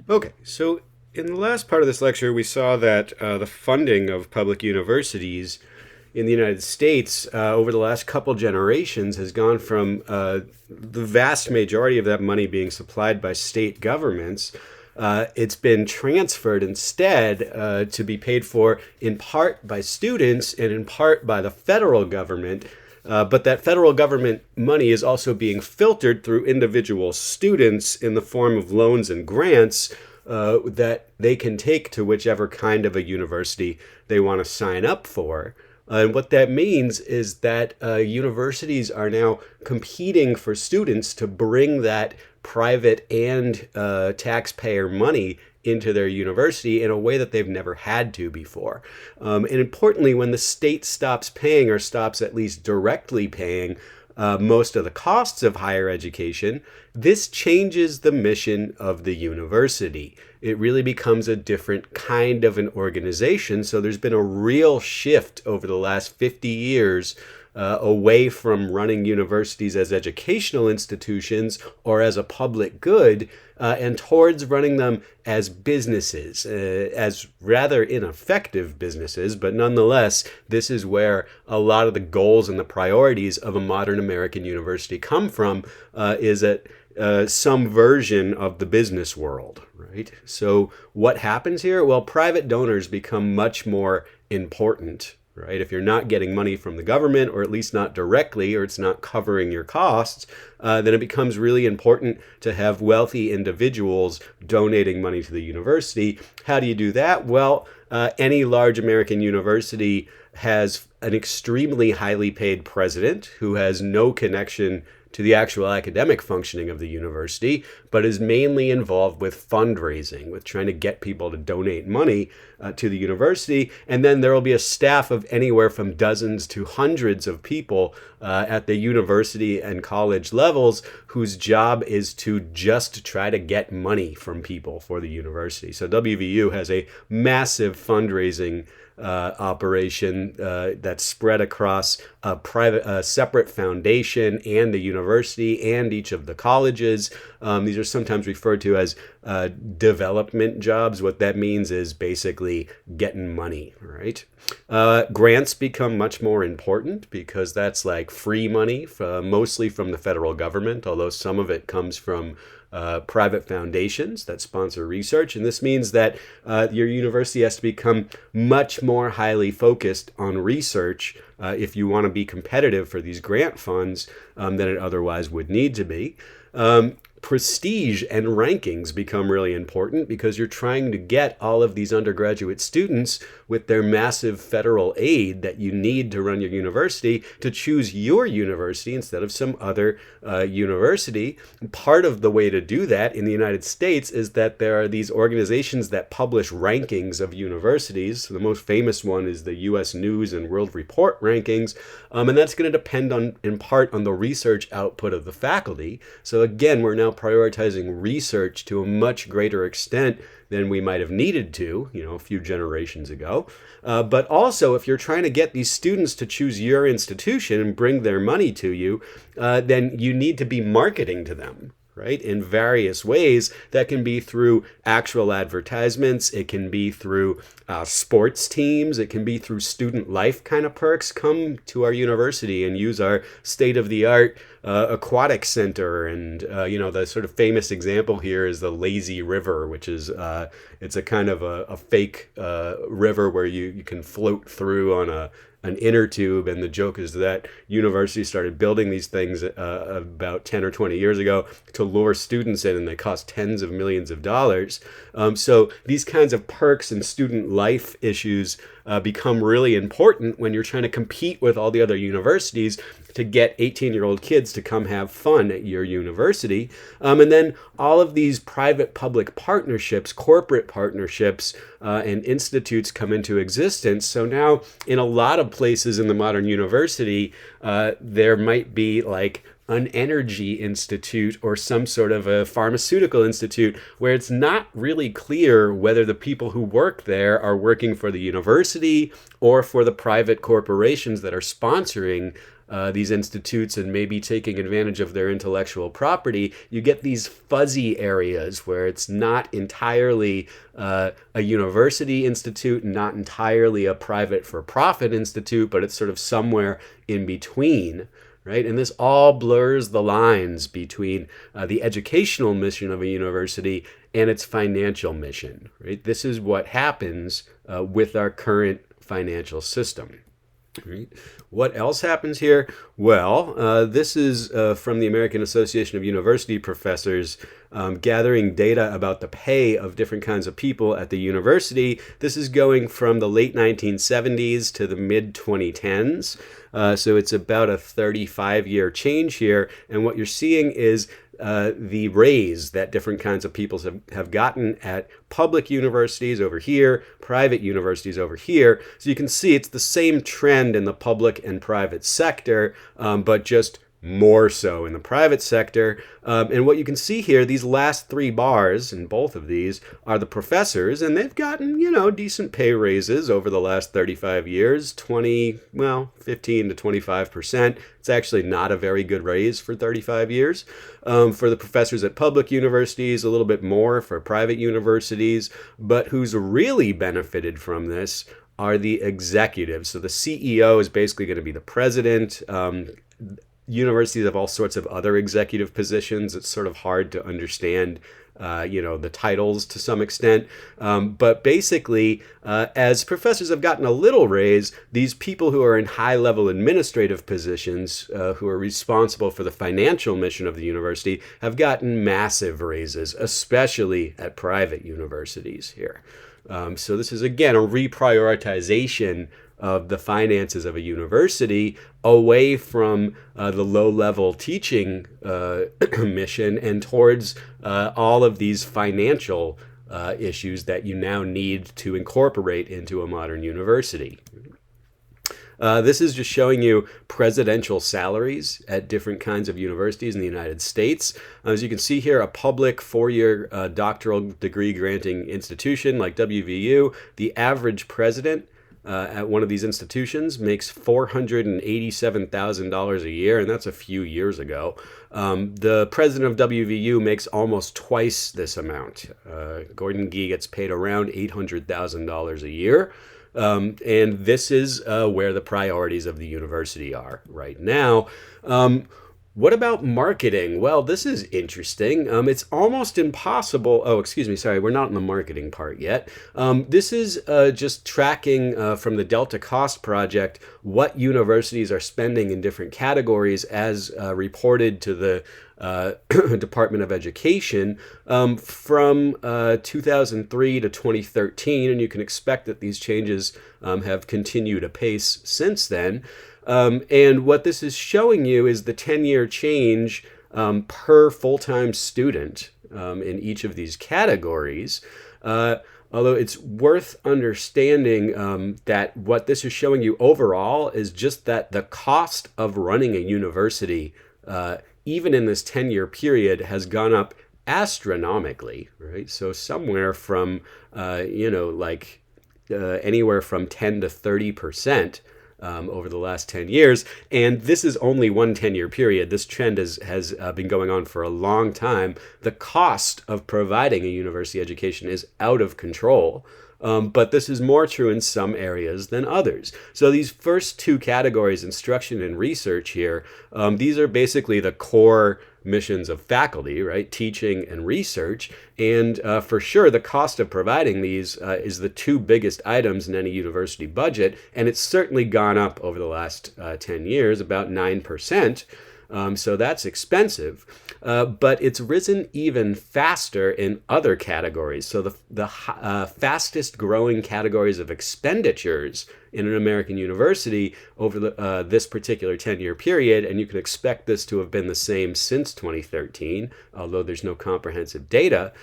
Okay, so in the last part of this lecture, we saw that the funding of public universities in the United States over the last couple generations has gone from the vast majority of that money being supplied by state governments. It's been transferred instead to be paid for in part by students and in part by the federal government. But that federal government money is also being filtered through individual students in the form of loans and grants that they can take to whichever kind of a university they want to sign up for. And what that means is that universities are now competing for students to bring that private and taxpayer money into their university in a way that they've never had to before. And importantly, when the state stops paying or stops at least directly paying most of the costs of higher education, this changes the mission of the university. It really becomes a different kind of an organization. So there's been a real shift over the last 50 years away from running universities as educational institutions or as a public good and towards running them as businesses, as rather ineffective businesses. But nonetheless, this is where a lot of the goals and the priorities of a modern American university come from, is at some version of the business world, right? So what happens here? Well, private donors become much more important, right? If you're not getting money from the government, or at least not directly, or it's not covering your costs, then it becomes really important to have wealthy individuals donating money to the university. How do you do that? Well, any large American university has an extremely highly paid president who has no connection to the actual academic functioning of the university, but is mainly involved with fundraising, with trying to get people to donate money to the university. And then there will be a staff of anywhere from dozens to hundreds of people at the university and college levels whose job is to just try to get money from people for the university. So WVU has a massive fundraising operation that's spread across a separate foundation and the university and each of the colleges. These are sometimes referred to as development jobs. What that means is basically getting money, right? Grants become much more important because that's like free money, mostly from the federal government, although some of it comes from private foundations that sponsor research. And this means that your university has to become much more highly focused on research if you want to be competitive for these grant funds than it otherwise would need to be. Prestige and rankings become really important because you're trying to get all of these undergraduate students with their massive federal aid that you need to run your university to choose your university instead of some other university. Part of the way to do that in the United States is that there are these organizations that publish rankings of universities. The most famous one is the U.S. News and World Report rankings, and that's going to depend in part on the research output of the faculty. So again, we're now prioritizing research to a much greater extent than we might have needed to, a few generations ago. But also, if you're trying to get these students to choose your institution and bring their money to you, then you need to be marketing to them, right? In various ways. That can be through actual advertisements. It can be through sports teams. It can be through student life kind of perks. Come to our university and use our state-of-the-art aquatic center. And, the sort of famous example here is the Lazy River, which is, it's a kind of a fake river where you can float through on an inner tube. And the joke is that universities started building these things about 10 or 20 years ago to lure students in, and they cost tens of millions of dollars. So these kinds of perks and student life issues become really important when you're trying to compete with all the other universities to get 18-year-old kids to come have fun at your university. And then all of these private-public partnerships, corporate partnerships, and institutes come into existence. So now in a lot of places in the modern university, there might be like an energy institute or some sort of a pharmaceutical institute where it's not really clear whether the people who work there are working for the university or for the private corporations that are sponsoring these institutes and maybe taking advantage of their intellectual property, you get these fuzzy areas where it's not entirely a university institute, not entirely a private for-profit institute, but it's sort of somewhere in between. Right? And this all blurs the lines between the educational mission of a university and its financial mission. Right? This is what happens with our current financial system. Right. What else happens here? Well, this is from the American Association of University Professors gathering data about the pay of different kinds of people at the university. This is going from the late 1970s to the mid 2010s. So it's about a 35-year change here. And what you're seeing is the raise that different kinds of people have gotten at public universities over here, private universities over here. So you can see it's the same trend in the public and private sector, but just more so in the private sector. And what you can see here, these last three bars in both of these are the professors, and they've gotten, decent pay raises over the last 35 years, 15 to 25%. It's actually not a very good raise for 35 years. For the professors at public universities, a little bit more for private universities, but who's really benefited from this are the executives. So the CEO is basically going to be the president. Universities have all sorts of other executive positions. It's sort of hard to understand, the titles to some extent. But basically, as professors have gotten a little raise, these people who are in high-level administrative positions, who are responsible for the financial mission of the university, have gotten massive raises, especially at private universities here. So this is, again, a reprioritization of the finances of a university away from the low-level teaching mission and towards all of these financial issues that you now need to incorporate into a modern university. This is just showing you presidential salaries at different kinds of universities in the United States. As you can see here, a public four-year doctoral degree granting institution like WVU, the average president at one of these institutions makes $487,000 a year, and that's a few years ago. The president of WVU makes almost twice this amount. Gordon Gee gets paid around $800,000 a year. And this is where the priorities of the university are right now. What about marketing? Well, this is interesting. It's almost impossible. Oh, excuse me. Sorry, we're not in the marketing part yet. This is just tracking from the Delta Cost Project what universities are spending in different categories as reported to the Department of Education from 2003 to 2013. And you can expect that these changes have continued apace since then. And what this is showing you is the 10-year change per full-time student in each of these categories. Although it's worth understanding that what this is showing you overall is just that the cost of running a university, even in this 10-year period, has gone up astronomically, right? So somewhere from, anywhere from 10 to 30%. Over the last 10 years. And this is only one 10-year period. This trend has been going on for a long time. The cost of providing a university education is out of control. But this is more true in some areas than others. So these first two categories, instruction and research here, these are basically the core missions of faculty, right? Teaching and research. And for sure, the cost of providing these is the two biggest items in any university budget. And it's certainly gone up over the last 10 years, about 9%. So that's expensive, but it's risen even faster in other categories. So the fastest growing categories of expenditures in an American university over this particular 10-year period, and you can expect this to have been the same since 2013, although there's no comprehensive data,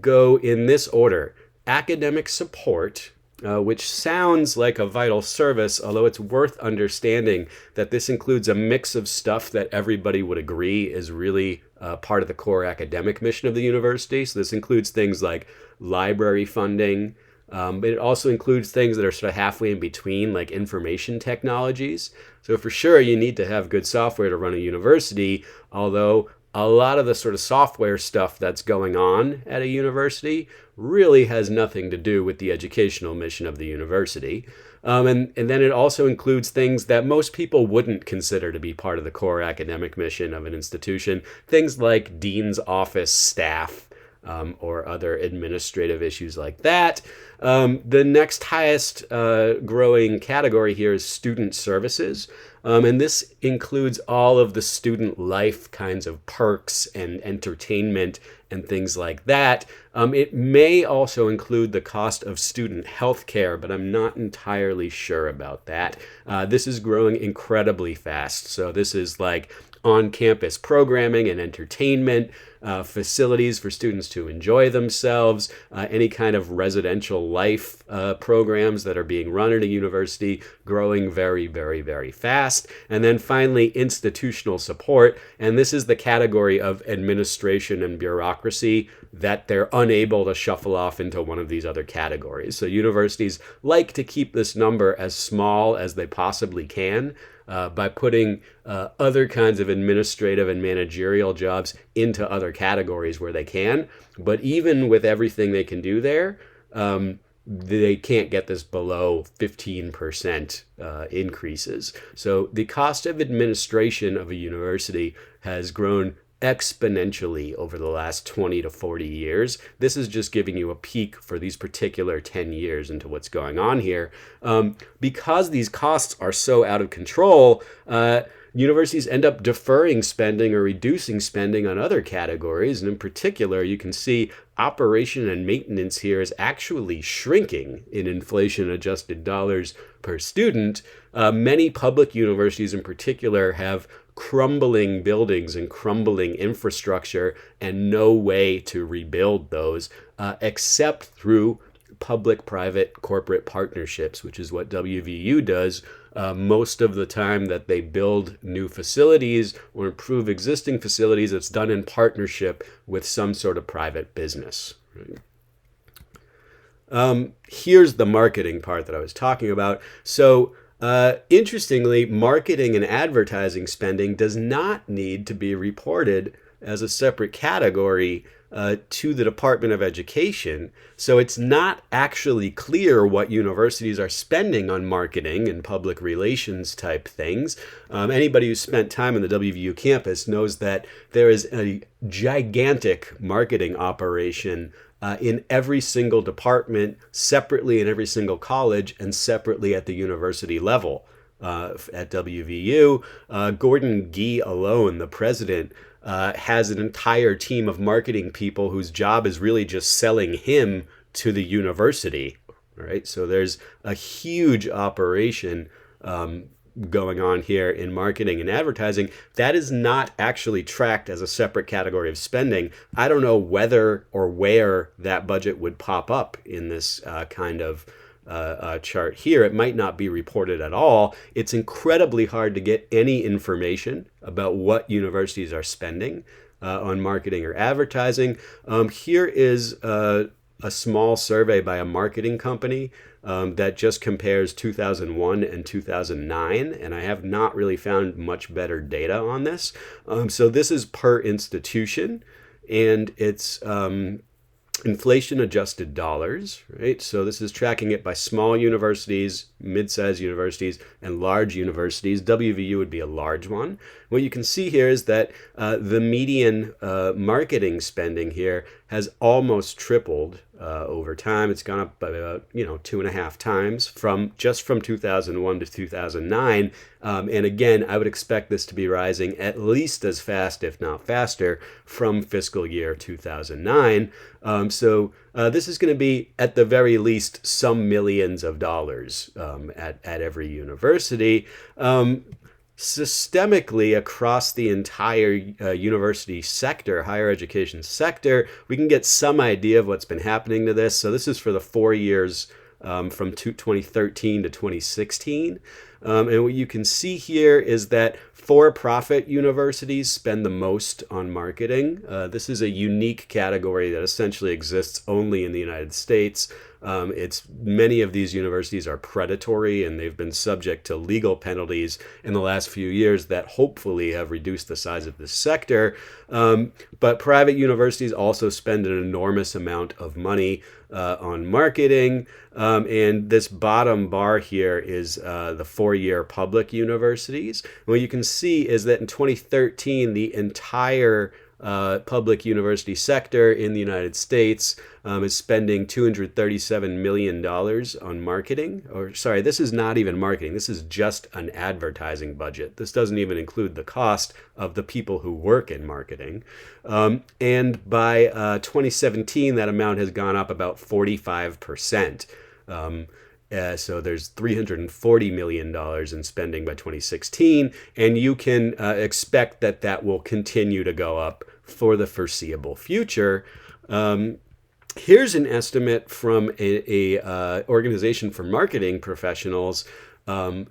go in this order: academic support, which sounds like a vital service, although it's worth understanding that this includes a mix of stuff that everybody would agree is really part of the core academic mission of the university. So this includes things like library funding, But it also includes things that are sort of halfway in between, like information technologies. So for sure, you need to have good software to run a university, although a lot of the sort of software stuff that's going on at a university really has nothing to do with the educational mission of the university. And then it also includes things that most people wouldn't consider to be part of the core academic mission of an institution, things like dean's office staff, or other administrative issues like that. The next highest growing category here is student services. And this includes all of the student life kinds of perks and entertainment and things like that. It may also include the cost of student health care, but I'm not entirely sure about that. This is growing incredibly fast. So this is like on-campus programming and entertainment, facilities for students to enjoy themselves, any kind of residential life programs that are being run at a university, growing very, very, very fast. And then finally, institutional support. And this is the category of administration and bureaucracy that they're unable to shuffle off into one of these other categories. So universities like to keep this number as small as they possibly can, by putting other kinds of administrative and managerial jobs into other categories where they can. But even with everything they can do there, they can't get this below 15% increases. So the cost of administration of a university has grown exponentially over the last 20 to 40 years. This is just giving you a peek for these particular 10 years into what's going on here. Because these costs are so out of control, universities end up deferring spending or reducing spending on other categories. And in particular, you can see operation and maintenance here is actually shrinking in inflation-adjusted dollars per student. Many public universities in particular have crumbling buildings and crumbling infrastructure and no way to rebuild those except through public-private corporate partnerships, which is what WVU does most of the time that they build new facilities or improve existing facilities. It's done in partnership with some sort of private business. Here's the marketing part that I was talking about. So interestingly, marketing and advertising spending does not need to be reported as a separate category to the Department of Education. So it's not actually clear what universities are spending on marketing and public relations type things. Anybody who's spent time on the WVU campus knows that there is a gigantic marketing operation in every single department, separately in every single college, and separately at the university level. At WVU, Gordon Gee alone, the president, has an entire team of marketing people whose job is really just selling him to the university. Right? So there's a huge operation going on here in marketing and advertising that is not actually tracked as a separate category of spending. I don't know whether or where that budget would pop up in this kind of chart here. It might not be reported at all. It's incredibly hard to get any information about what universities are spending on marketing or advertising. Here is a small survey by a marketing company that just compares 2001 and 2009, and I have not really found much better data on this. So this is per institution, and it's inflation-adjusted dollars, right? So this is tracking it by small universities, mid-sized universities, and large universities. WVU would be a large one. What you can see here is that the median marketing spending here has almost tripled over time. It's gone up by about 2.5 times from 2001 to 2009. And again, I would expect this to be rising at least as fast, if not faster, from fiscal year 2009. So this is going to be, at the very least, some millions of dollars at every university. Systemically across the entire university sector, higher education sector, we can get some idea of what's been happening to this. So this is for the 4 years from 2013 to 2016. And what you can see here is that For-profit universities spend the most on marketing. This is a unique category that essentially exists only in the United States. It's many of these universities are predatory, and they've been subject to legal penalties in the last few years that hopefully have reduced the size of this sector. But private universities also spend an enormous amount of money on marketing. And this bottom bar here is the four-year public universities. And what you can see is that in 2013, the entire public university sector in the United States is spending $237 million on marketing. Or sorry, this is not even marketing. This is just an advertising budget. This doesn't even include the cost of the people who work in marketing. And by 2017, that amount has gone up about 45%. So there's $340 million in spending by 2016, and you can expect that that will continue to go up for the foreseeable future. Here's an estimate from a organization for marketing professionals, and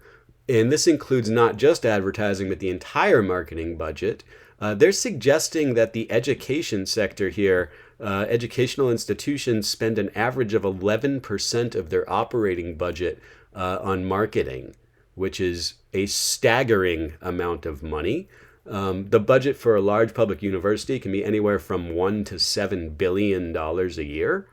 this includes not just advertising, but the entire marketing budget. They're suggesting that the education sector here, educational institutions spend an average of 11% of their operating budget on marketing, which is a staggering amount of money. The budget for a large public university can be anywhere from $1 to $7 billion a year,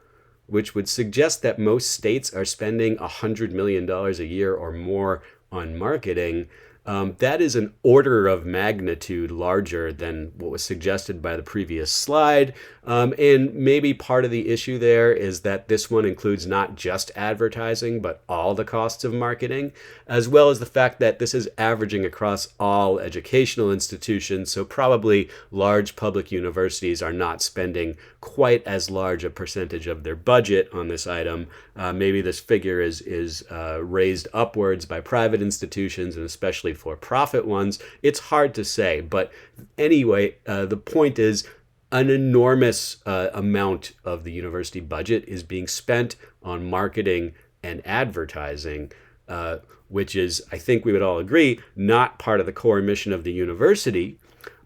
which would suggest that most states are spending $100 million a year or more on marketing. That is an order of magnitude larger than what was suggested by the previous slide. And maybe part of the issue there is that this one includes not just advertising, but all the costs of marketing, as well as the fact that this is averaging across all educational institutions. So probably large public universities are not spending quite as large a percentage of their budget on this item. Maybe this figure is raised upwards by private institutions, and especially for-profit ones. It's hard to say, but anyway, the point is an enormous amount of the university budget is being spent on marketing and advertising, which is, I think we would all agree, not part of the core mission of the university.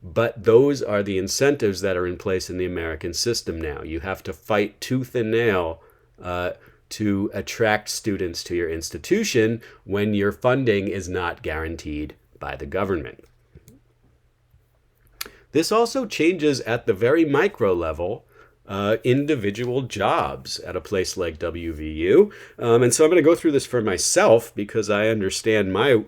But those are the incentives that are in place in the American system now. You have to fight tooth and nail to attract students to your institution when your funding is not guaranteed by the government. This also changes at the very micro level individual jobs at a place like WVU. And so I'm going to go through this for myself because I understand my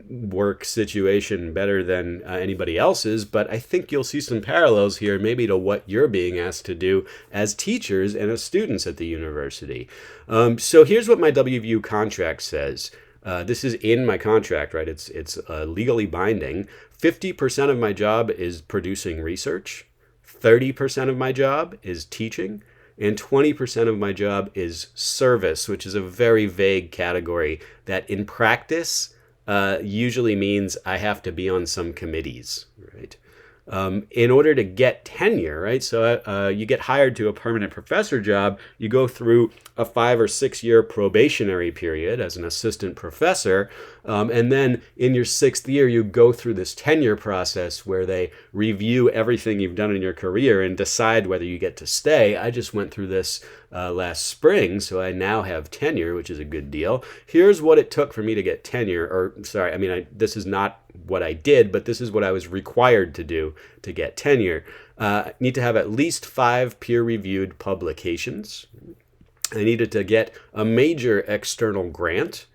work situation better than anybody else's, but I think you'll see some parallels here maybe to what you're being asked to do as teachers and as students at the university. So here's what my WVU contract says. This is in my contract, right? It's legally binding. 50% of my job is producing research, 30% of my job is teaching, and 20% of my job is service, which is a very vague category that in practice usually means I have to be on some committees, right? In order to get tenure, right? So you get hired to a permanent professor job, you go through a 5 or 6 year probationary period as an assistant professor. And then in your 6th year, you go through this tenure process where they review everything you've done in your career and decide whether you get to stay. I just went through this last spring, so I now have tenure, which is a good deal. Here's what it took for me to get tenure, or sorry, I mean, this is not what I did, but this is what I was required to do to get tenure. I need to have at least 5 peer-reviewed publications. I needed to get a major external grant.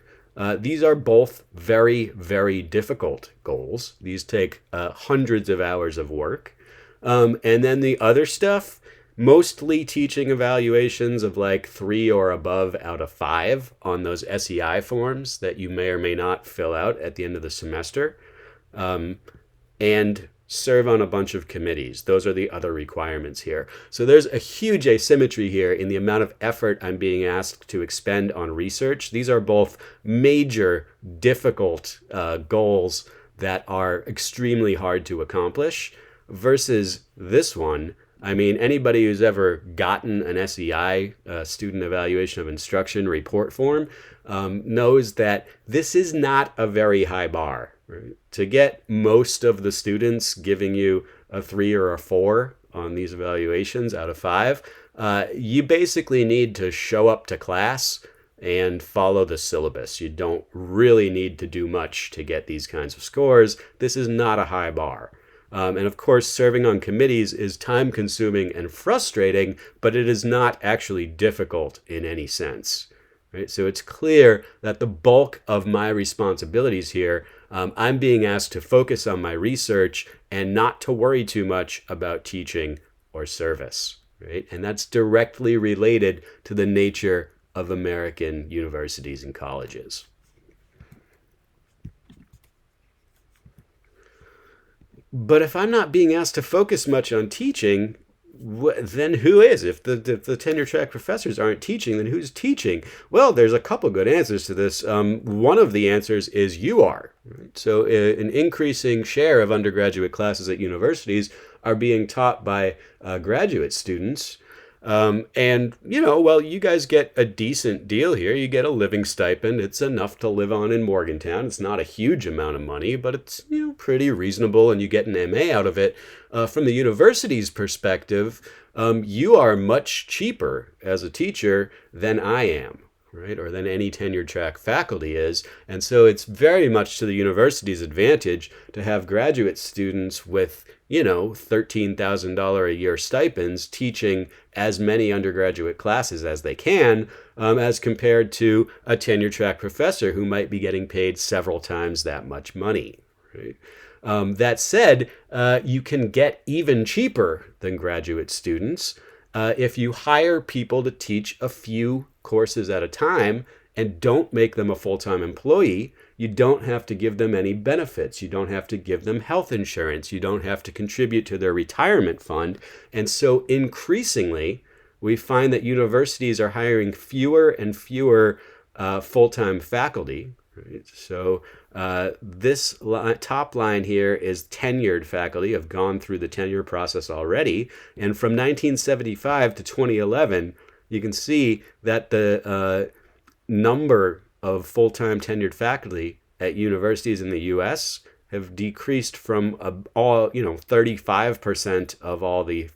These are both very, very difficult goals. These take hundreds of hours of work. And then the other stuff, mostly teaching evaluations of like 3 or above out of 5 on those SEI forms that you may or may not fill out at the end of the semester. And serve on a bunch of committees. Those are the other requirements here. So there's a huge asymmetry here in the amount of effort I'm being asked to expend on research. These are both major, difficult goals that are extremely hard to accomplish versus this one. I mean, anybody who's ever gotten an SEI, Student Evaluation of Instruction report form, knows that this is not a very high bar. right? To get most of the students giving you a 3 or a 4 on these evaluations out of 5, you basically need to show up to class and follow the syllabus. You don't really need to do much to get these kinds of scores. This is not a high bar. And of course, serving on committees is time consuming and frustrating, but it is not actually difficult in any sense. Right? So it's clear that the bulk of my responsibilities here, I'm being asked to focus on my research and not to worry too much about teaching or service. Right? And that's directly related to the nature of American universities and colleges. But if I'm not being asked to focus much on teaching, then who is? If the tenure track professors aren't teaching, then who's teaching? Well, there's a couple good answers to this. One of the answers is you are. Right? So an increasing share of undergraduate classes at universities are being taught by graduate students. And, well, you guys get a decent deal here. You get a living stipend. It's enough to live on in Morgantown. It's not a huge amount of money, but it's, pretty reasonable, and you get an MA out of it. From the university's perspective, you are much cheaper as a teacher than I am. Right, or than any tenured track faculty is. And so it's very much to the university's advantage to have graduate students with, $13,000 a year stipends teaching as many undergraduate classes as they can, as compared to a tenure track professor who might be getting paid several times that much money. Right? That said, you can get even cheaper than graduate students if you hire people to teach a few courses at a time and don't make them a full-time employee. You don't have to give them any benefits. You don't have to give them health insurance. You don't have to contribute to their retirement fund. And so increasingly, we find that universities are hiring fewer and fewer full-time faculty. Right? So this top line here is tenured faculty, have gone through the tenure process already. And from 1975 to 2011, you can see that the number of full-time tenured faculty at universities in the U.S. have decreased from 35% of all the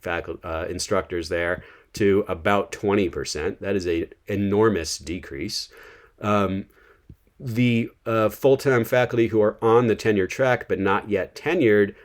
instructors there to about 20%. That is an enormous decrease. The full-time faculty who are on the tenure track but not yet tenured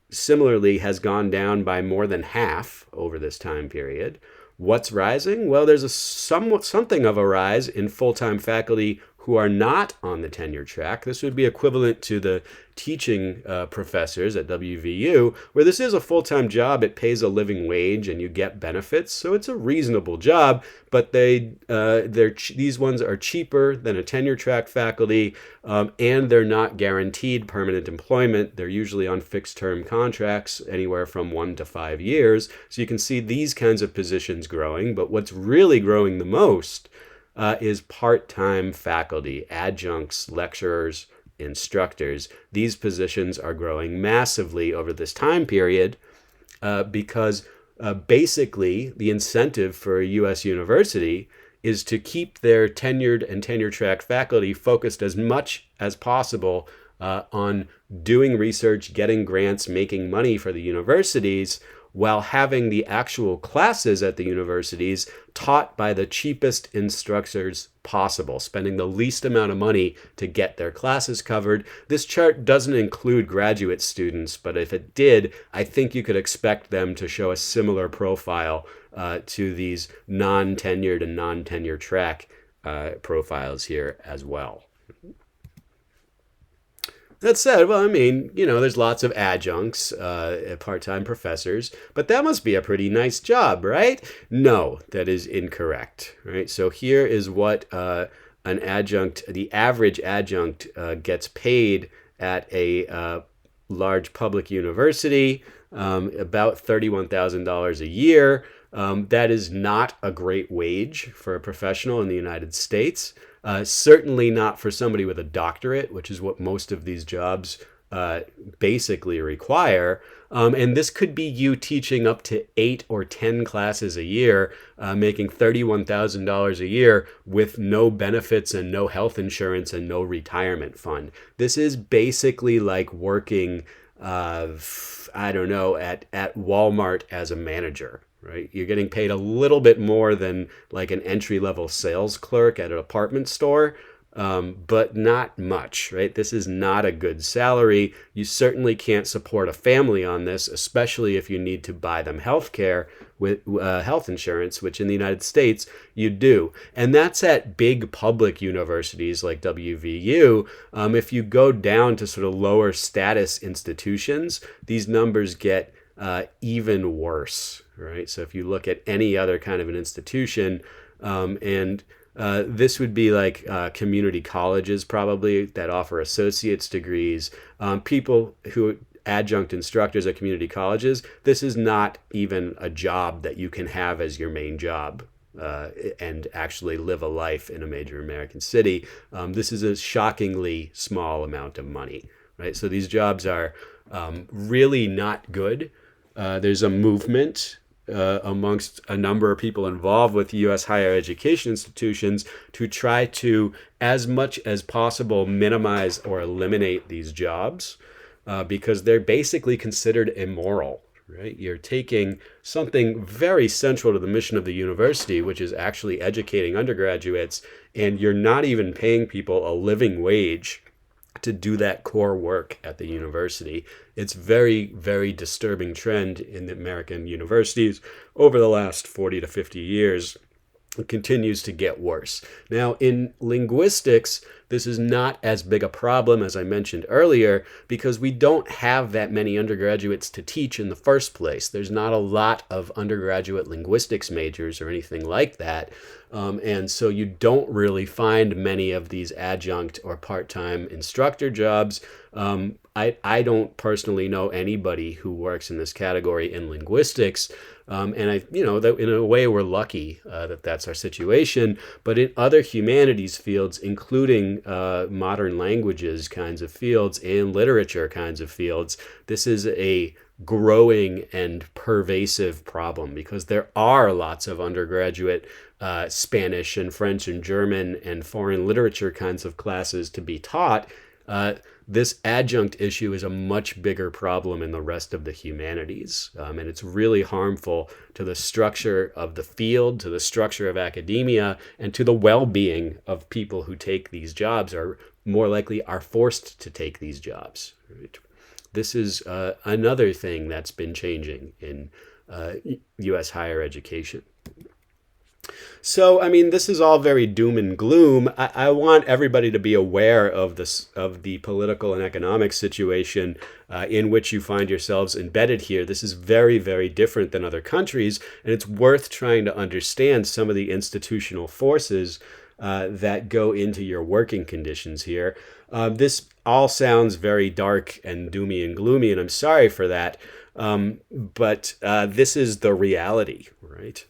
similarly has gone down by more than half over this time period. What's rising? Well, there's something of a rise in full-time faculty who are not on the tenure track. This would be equivalent to the teaching professors at WVU, where this is a full-time job. It pays a living wage and you get benefits, so it's a reasonable job. But these ones are cheaper than a tenure track faculty, and they're not guaranteed permanent employment. They're usually on fixed-term contracts, anywhere from 1 to 5 years. So you can see these kinds of positions growing. But what's really growing the most is part-time faculty, adjuncts, lecturers, instructors. These positions are growing massively over this time period because basically the incentive for a U.S. university is to keep their tenured and tenure track faculty focused as much as possible on doing research, getting grants, making money for the universities, while having the actual classes at the universities taught by the cheapest instructors possible, spending the least amount of money to get their classes covered. This chart doesn't include graduate students, but if it did, I think you could expect them to show a similar profile to these non-tenured and non-tenure track profiles here as well. That said, well, there's lots of adjuncts, part-time professors, but that must be a pretty nice job, right? No, that is incorrect, right? So here is what the average adjunct gets paid at a large public university, about $31,000 a year. That is not a great wage for a professional in the United States. Certainly not for somebody with a doctorate, which is what most of these jobs uh, basically require. And this could be you teaching up to 8 or 10 classes a year, making $31,000 a year with no benefits and no health insurance and no retirement fund. This is basically like working, I don't know, at Walmart as a manager. Right? You're getting paid a little bit more than like an entry-level sales clerk at an apartment store, but not much, right? This is not a good salary. You certainly can't support a family on this, especially if you need to buy them health care with health insurance, which in the United States you do. And that's at big public universities like WVU. If you go down to sort of lower status institutions, these numbers get even worse, right? So if you look at any other kind of an institution, and this would be like community colleges probably that offer associate's degrees, people who adjunct instructors at community colleges, this is not even a job that you can have as your main job. And actually live a life in a major American city. This is a shockingly small amount of money, right? So these jobs are really not good. There's a movement amongst a number of people involved with U.S. higher education institutions to try to, as much as possible, minimize or eliminate these jobs because they're basically considered immoral. Right? You're taking something very central to the mission of the university, which is actually educating undergraduates, and you're not even paying people a living wage to do that core work at the university. It's very, very disturbing trend in the American universities over the last 40 to 50 years. It continues to get worse. Now, in linguistics, this is not as big a problem as I mentioned earlier because we don't have that many undergraduates to teach in the first place. There's not a lot of undergraduate linguistics majors or anything like that. And so you don't really find many of these adjunct or part-time instructor jobs. I don't personally know anybody who works in this category in linguistics. And that in a way we're lucky that that's our situation. But in other humanities fields, including modern languages kinds of fields and literature kinds of fields, this is a growing and pervasive problem because there are lots of undergraduate Spanish and French and German and foreign literature kinds of classes to be taught. This adjunct issue is a much bigger problem in the rest of the humanities. And it's really harmful to the structure of the field, to the structure of academia, and to the well-being of people who take these jobs or more likely are forced to take these jobs. Right? This is another thing that's been changing in U.S. higher education. So, I mean, this is all very doom and gloom. I want everybody to be aware of this, of the political and economic situation in which you find yourselves embedded here. This is very, very different than other countries, and it's worth trying to understand some of the institutional forces that go into your working conditions here. This all sounds very dark and doomy and gloomy, and I'm sorry for that. But this is the reality, right?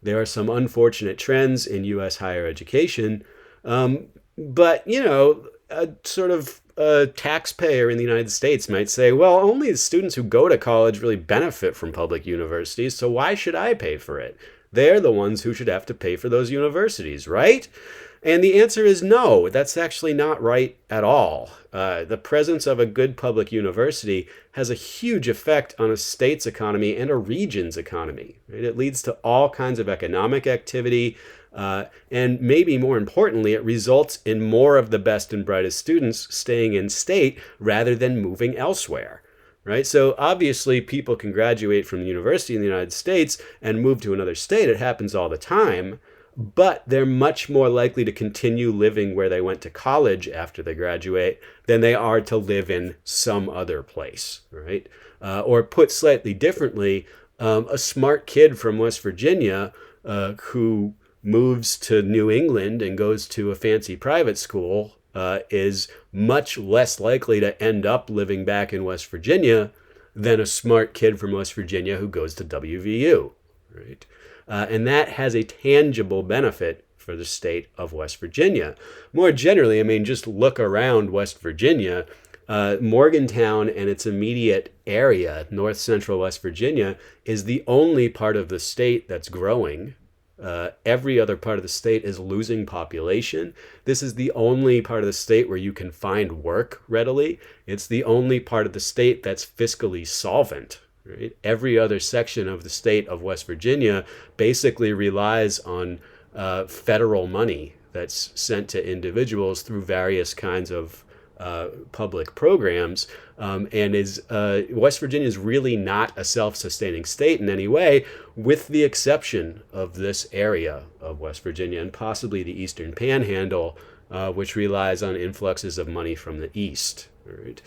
There are some unfortunate trends in U.S. higher education, but, a sort of taxpayer in the United States might say, well, only the students who go to college really benefit from public universities, so why should I pay for it? They're the ones who should have to pay for those universities, right? And the answer is no, that's actually not right at all. The presence of a good public university has a huge effect on a state's economy and a region's economy. Right? It leads to all kinds of economic activity, and maybe more importantly, it results in more of the best and brightest students staying in state rather than moving elsewhere. Right? So obviously people can graduate from the university in the United States and move to another state. It happens all the time. But they're much more likely to continue living where they went to college after they graduate than they are to live in some other place, right? Or put slightly differently, a smart kid from West Virginia who moves to New England and goes to a fancy private school is much less likely to end up living back in West Virginia than a smart kid from West Virginia who goes to WVU, right? And that has a tangible benefit for the state of West Virginia. More generally, I mean, just look around West Virginia. Morgantown and its immediate area, north central West Virginia, is the only part of the state that's growing. Every other part of the state is losing population. This is the only part of the state where you can find work readily. It's the only part of the state that's fiscally solvent. Right? Every other section of the state of West Virginia basically relies on federal money that's sent to individuals through various kinds of public programs, and West Virginia is really not a self-sustaining state in any way, with the exception of this area of West Virginia and possibly the Eastern Panhandle, which relies on influxes of money from the East. Right?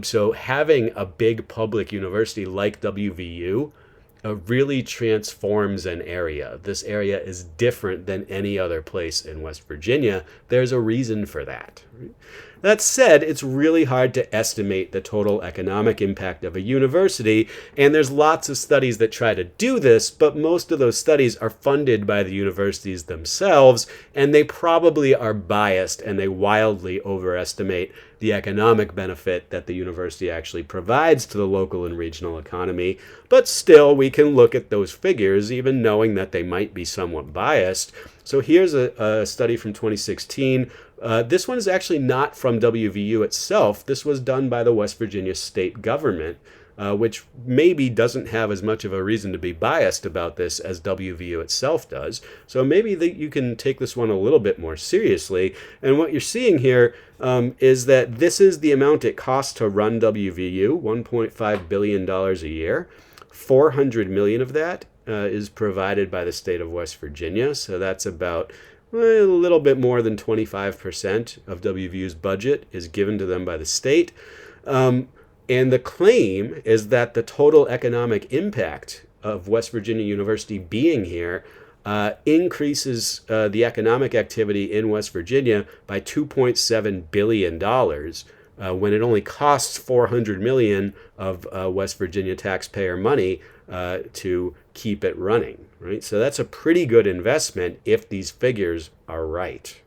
So having a big public university like WVU really transforms an area. This area is different than any other place in West Virginia. There's a reason for that. Right? That said, it's really hard to estimate the total economic impact of a university, and there's lots of studies that try to do this, but most of those studies are funded by the universities themselves, and they probably are biased and they wildly overestimate the economic benefit that the university actually provides to the local and regional economy. But still, we can look at those figures, even knowing that they might be somewhat biased. So here's a study from 2016. This one is actually not from WVU itself. This was done by the West Virginia state government, which maybe doesn't have as much of a reason to be biased about this as WVU itself does. So maybe you can take this one a little bit more seriously. And what you're seeing here is that this is the amount it costs to run WVU, $1.5 billion a year. 400 million of that is provided by the state of West Virginia. So that's about a little bit more than 25% of WVU's budget is given to them by the state. And the claim is that the total economic impact of West Virginia University being here increases the economic activity in West Virginia by $2.7 billion when it only costs $400 million of West Virginia taxpayer money to keep it running. Right? So that's a pretty good investment if these figures are right.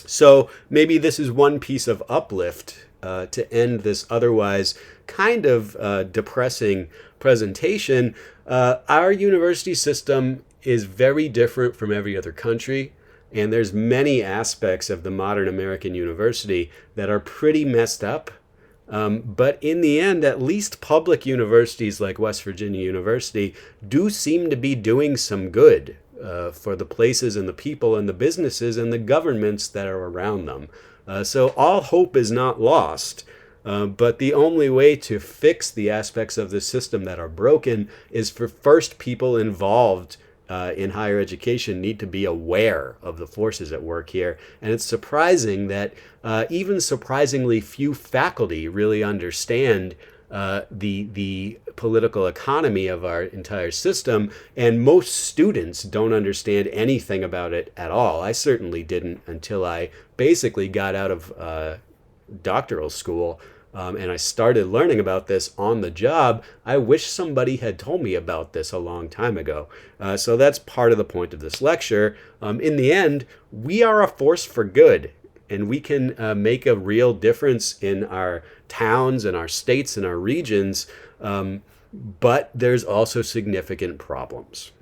So maybe this is one piece of uplift to end this otherwise kind of depressing presentation. Our university system is very different from every other country, and there's many aspects of the modern American university that are pretty messed up. But in the end, at least public universities like West Virginia University do seem to be doing some good for the places and the people and the businesses and the governments that are around them. So all hope is not lost. But the only way to fix the aspects of the system that are broken is for first people involved in higher education need to be aware of the forces at work here. And it's surprising that even surprisingly few faculty really understand the political economy of our entire system, and most students don't understand anything about it at all. I certainly didn't until I basically got out of doctoral school. And I started learning about this on the job. I wish somebody had told me about this a long time ago. So that's part of the point of this lecture. In the end, we are a force for good, and we can make a real difference in our towns and our states and our regions. But there's also significant problems.